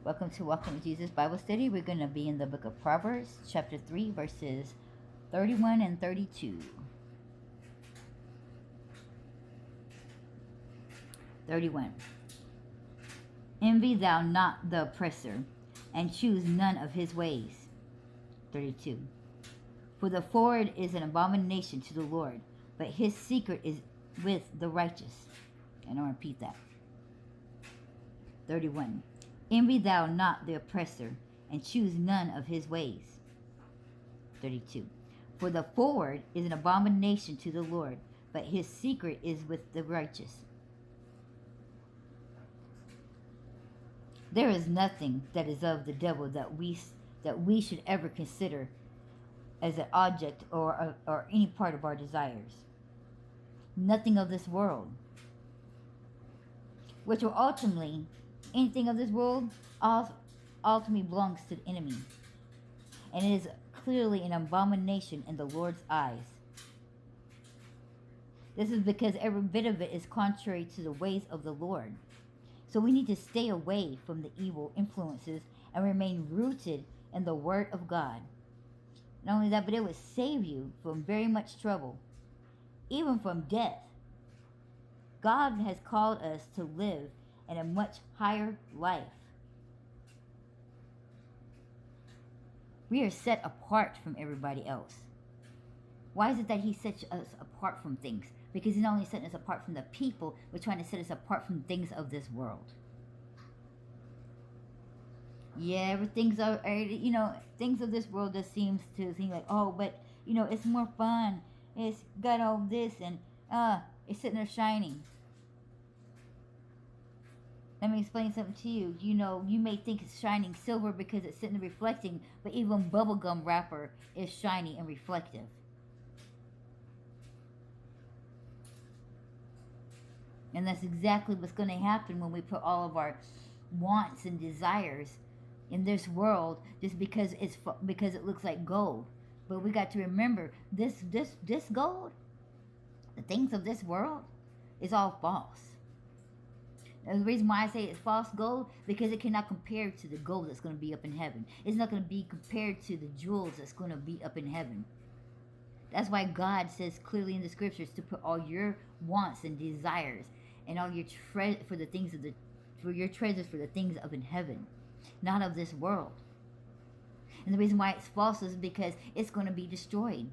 Welcome to Walking with Jesus Bible Study. We're going to be in the book of Proverbs, chapter 3, verses 31 and 32. 31. Envy thou not the oppressor, and choose none of his ways. 32. For the forward is an abomination to the Lord, but his secret is with the righteous. And I'll repeat that. 31. Envy thou not the oppressor, and choose none of his ways. 32. For the forward is an abomination to the Lord, but his secret is with the righteous. There is nothing that is of the devil that we should ever consider as an object or any part of our desires. Nothing of this world, which will ultimately, anything of this world ultimately belongs to the enemy, and it is clearly an abomination in the Lord's eyes. This is because every bit of it is contrary to the ways of the Lord. So we need to stay away from the evil influences and remain rooted in the Word of God. Not only that, but it would save you from very much trouble, even from death. God has called us to live in a much higher life. We are set apart from everybody else. Why is it that He sets us apart from things? Because He's not only setting us apart from the people, but trying to set us apart from things of this world. Yeah, everything's, things of this world just seem like, oh, but, it's more fun. It's got all this and, it's sitting there shining. Let me explain something to you. You may think it's shining silver because it's sitting there reflecting, but even bubblegum wrapper is shiny and reflective. And that's exactly what's going to happen when we put all of our wants and desires in this world just because it looks like gold. But we got to remember this gold, the things of this world, is all false. And the reason why I say it's false gold, because it cannot compare to the gold that's going to be up in heaven. It's not going to be compared to the jewels that's going to be up in heaven. That's why God says clearly in the scriptures to put all your wants and desires and all your treasures for the things of in heaven, not of this world. And the reason why it's false is because it's going to be destroyed.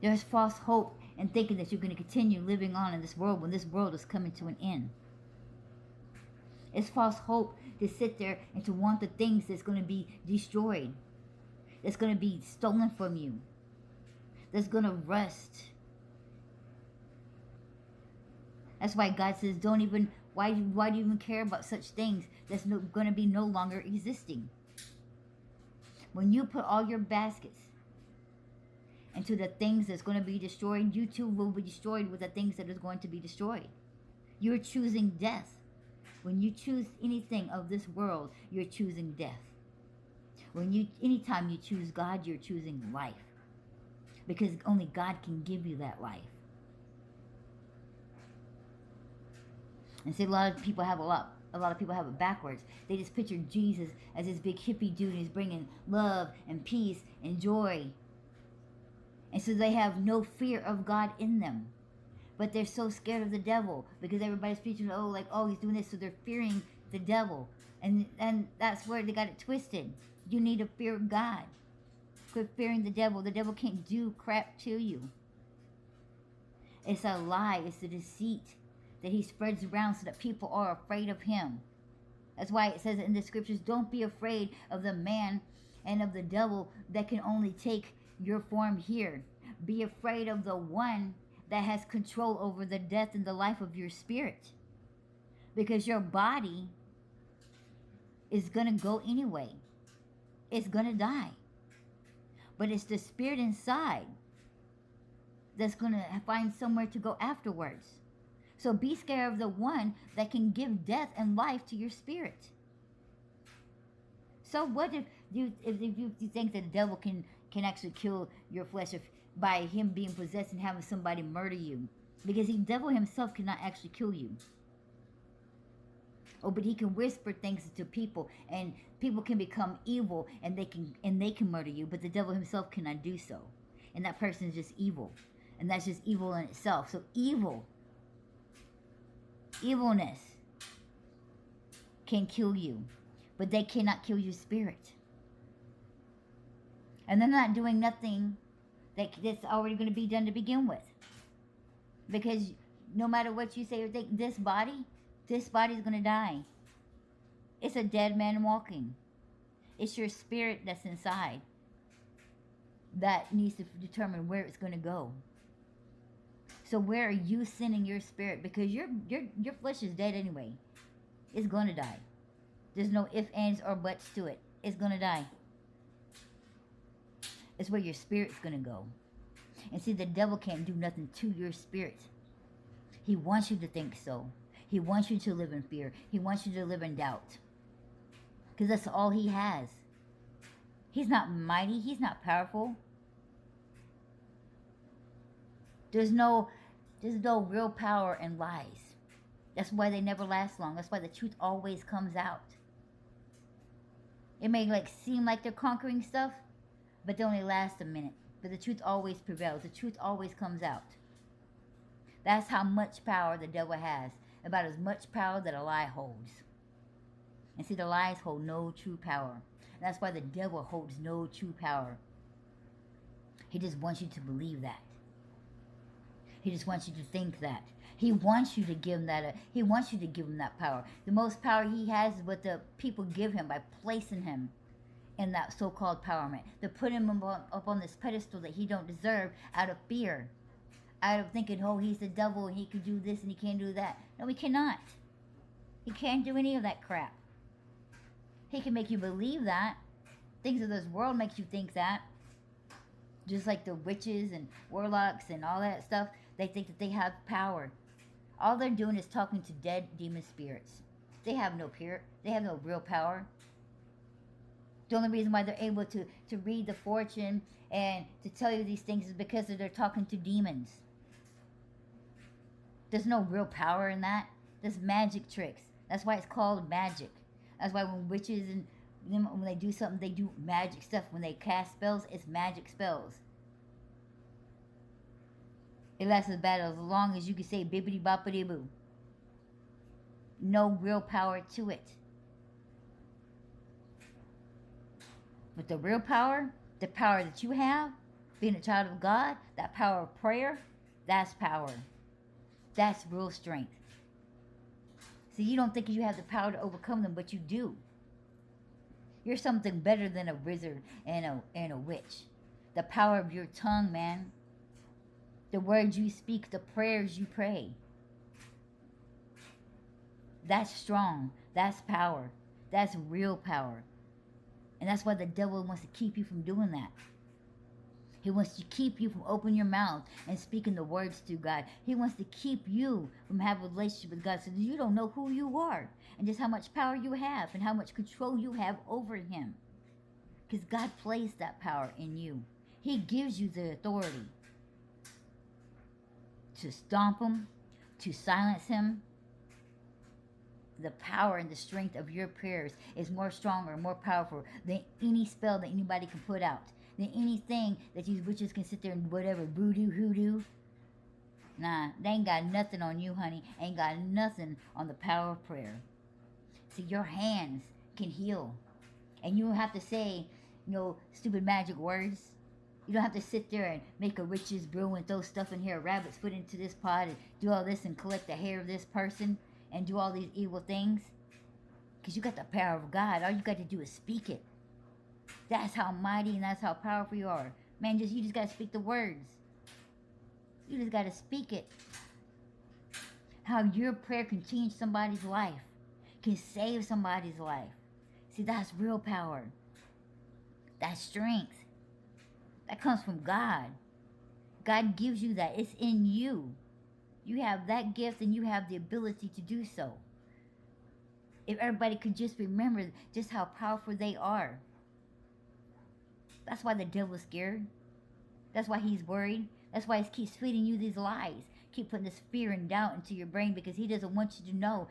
There's false hope in thinking that you're going to continue living on in this world when this world is coming to an end. It's false hope to sit there and to want the things that's going to be destroyed, that's going to be stolen from you, that's going to rust. That's why God says, why do you even care about such things that's going to be no longer existing? When you put all your baskets into the things that's going to be destroyed, you too will be destroyed with the things that is going to be destroyed. You're choosing death. When you choose anything of this world, you're choosing death. Anytime you choose God, you're choosing life. Because only God can give you that life. And see, a lot of people have it backwards. They just picture Jesus as this big hippie dude who's bringing love and peace and joy. And so they have no fear of God in them. But they're so scared of the devil because everybody's preaching, he's doing this, so they're fearing the devil. And that's where they got it twisted. You need to fear God. Quit fearing the devil. The devil can't do crap to you. It's a lie. It's a deceit that he spreads around so that people are afraid of him. That's why it says in the scriptures, don't be afraid of the man and of the devil that can only take your form here. Be afraid of the one that has control over the death and the life of your spirit. Because your body is going to go anyway. It's going to die. But it's the spirit inside that's going to find somewhere to go afterwards. So be scared of the one that can give death and life to your spirit. So what if you think that the devil can actually kill your flesh by him being possessed and having somebody murder you? Because the devil himself cannot actually kill you. Oh, but he can whisper things to people, and people can become evil, and they can murder you. But the devil himself cannot do so, and that person is just evil, and that's just evil in itself. So evilness can kill you, but they cannot kill your spirit. And they're not doing nothing that's already going to be done to begin with, because no matter what you say or think, this body is going to die. It's a dead man walking. It's your spirit that's inside that needs to determine where it's going to go. So where are you sending your spirit? Because your flesh is dead anyway. It's going to die. There's no ifs, ands, or buts to it. It's going to die. It's where your spirit's going to go. And see, the devil can't do nothing to your spirit. He wants you to think so. He wants you to live in fear. He wants you to live in doubt. Because that's all he has. He's not mighty. He's not powerful. There's no real power in lies. That's why they never last long. That's why the truth always comes out. It may seem like they're conquering stuff, but they only last a minute. But the truth always prevails. The truth always comes out. That's how much power the devil has. About as much power that a lie holds. And see, the lies hold no true power. And that's why the devil holds no true power. He just wants you to believe that. He just wants you to think that. He wants you to give him that. He wants you to give him that power. The most power he has is what the people give him by placing him in that so-called empowerment. They're putting him up on this pedestal that he don't deserve out of fear. Out of thinking, oh, he's the devil and he can do this and he can't do that. No, he cannot. He can't do any of that crap. He can make you believe that. Things of this world makes you think that. Just like the witches and warlocks and all that stuff, they think that they have power. All they're doing is talking to dead demon spirits. They have no peer. They have no real power. The only reason why they're able to read the fortune and to tell you these things is because they're talking to demons. There's no real power in that. There's magic tricks. That's why it's called magic. That's why when witches and when they do something, they do magic stuff. When they cast spells, it's magic spells. It lasts as long as you can say bibbidi boppity boo. No real power to it. But the real power, the power that you have, being a child of God, that power of prayer, that's power. That's real strength. See, you don't think you have the power to overcome them, but you do. You're something better than a wizard and a witch. The power of your tongue, man. The words you speak, the prayers you pray. That's strong. That's power. That's real power. And that's why the devil wants to keep you from doing that. He wants to keep you from opening your mouth and speaking the words to God. He wants to keep you from having a relationship with God so that you don't know who you are and just how much power you have and how much control you have over him. Because God placed that power in you. He gives you the authority to stomp him, to silence him. The power and the strength of your prayers is more stronger, more powerful than any spell that anybody can put out. Than anything that these witches can sit there and whatever, voodoo, hoodoo. Nah, they ain't got nothing on you, honey. Ain't got nothing on the power of prayer. See, your hands can heal. And you don't have to say, stupid magic words. You don't have to sit there and make a witch's brew and throw stuff in here, a rabbit's foot into this pot, and do all this and collect the hair of this person and do all these evil things. Because you got the power of God. All you got to do is speak it. That's how mighty and that's how powerful you are. Man, you just got to speak the words. You just got to speak it. How your prayer can change somebody's life. Can save somebody's life. See, that's real power. That's strength. That comes from God. God gives you that. It's in you. You have that gift and you have the ability to do so. If everybody could just remember just how powerful they are. That's why the devil's scared. That's why he's worried. That's why he keeps feeding you these lies. Keep putting this fear and doubt into your brain because he doesn't want you to know